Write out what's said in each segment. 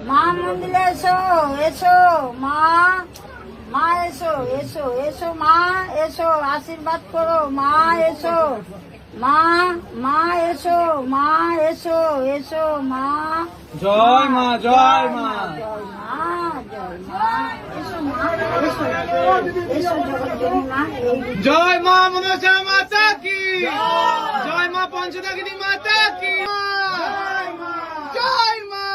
মা মন্দিরে এসো, এসো মা, মা এসো, এসো এসো মা, এসো আশীর্বাদ করো মা, এসো মা, মা এসো, মা এসো, এসো মা। জয় মা, জয় মা। জয় মা, জয় মা, এসো মা, এসো এসো জগৎজননী মা। জয় মা মনসা মাতা কি, জয় মা পঞ্চদাগিনী মাতা কি, জয় মা, জয় মা,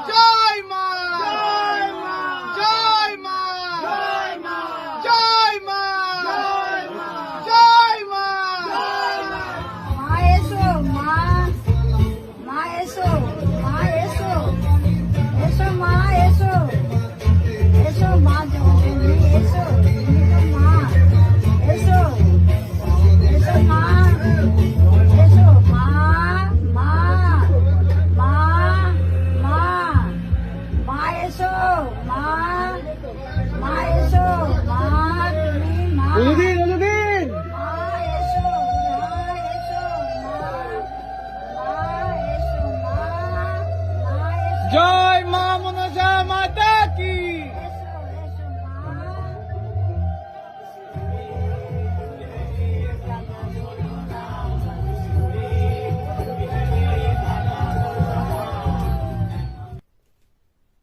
জয় মা, জয় মা, জয় মা, জয় মা, জয় মা, জয় মা, জয় মা, জয় মা। মা এসো মা, মা এসো, মা এসো, এসো মা এসো, এসো মা জগৎজননী এসো, তুমি তো মা, এসো, এসো মা, এসো মা, মা, মা, মা, মা এসো মা, মা এসো মা, তুমি মা। রজুদিন, রজুদিন। মা এসো, মা এসো মা, মা এসো মা, মা এসো, জয় মা মনসা মাতা কি। এসো এসো মা।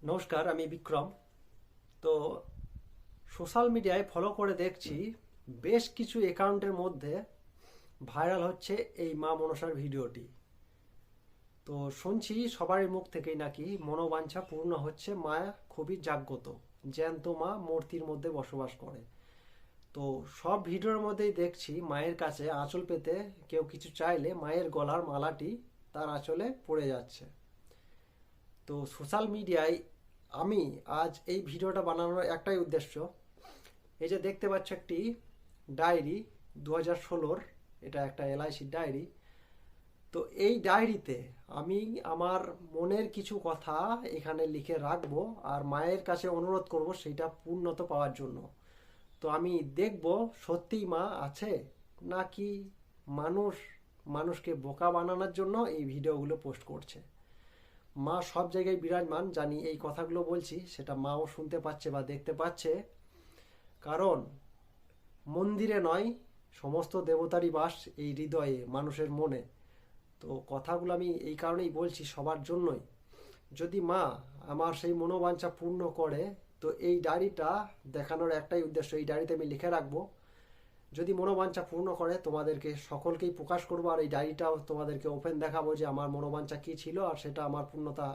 নমস্কার, আমি বিক্রম। তো সোশ্যাল মিডিয়ায় ফলো করে দেখছি বেশ কিছু অ্যাকাউন্টের মধ্যে ভাইরাল হচ্ছে এই মা মনসার ভিডিওটি। তো শুনছি সবারই মুখ থেকেই নাকি মনোবাঞ্ছা পূর্ণ হচ্ছে, মা খুবই জাগ্রত, জ্যান্ত মা মূর্তির মধ্যে বসবাস করে। তো সব ভিডিওর মধ্যেই দেখছি মায়ের কাছে আঁচল পেতে কেউ কিছু চাইলে মায়ের গলার মালাটি তার আঁচলে পড়ে যাচ্ছে। তো সোশ্যাল মিডিয়ায় আমি আজ এই ভিডিওটা বানানোর একটাই উদ্দেশ্য, এই যে দেখতে পাচ্ছ একটি ডায়েরি 2016-র, এটা একটা LIC ডায়েরি। তো এই ডায়েরিতে আমি আমার মনের কিছু কথা এখানে লিখে রাখবো আর মায়ের কাছে অনুরোধ করব সেইটা পূর্ণতা পাওয়ার জন্য। তো আমি দেখব সত্যিই মা আছে নাকি মানুষকে বোকা বানানোর জন্য এই ভিডিওগুলো পোস্ট করছে। মা সব জায়গায় বিরাজমান, জানি এই কথাগুলো বলছি সেটা মাও শুনতে পাচ্ছে বা দেখতে পাচ্ছে, কারণ মন্দিরে নয়, সমস্ত দেবতারই বাস এই হৃদয়ে, মানুষের মনে। তো কথাগুলো আমি এই কারণেই বলছি সবার জন্যই। যদি মা আমার সেই মনোবাঞ্ছা পূর্ণ করে, তো এই ডায়েরিটা দেখানোর একটাই উদ্দেশ্য, এই ডায়েরিতে আমি লিখে রাখবো। যদি মনোবাঞ্ছা পূর্ণ করে তোমাদেরকে সকলকেই প্রকাশ করবো, আর এই ডায়েরিটাও তোমাদেরকে ওপেন দেখাবো যে আমার মনোবাঞ্ছা কী ছিল আর সেটা আমার পূর্ণতা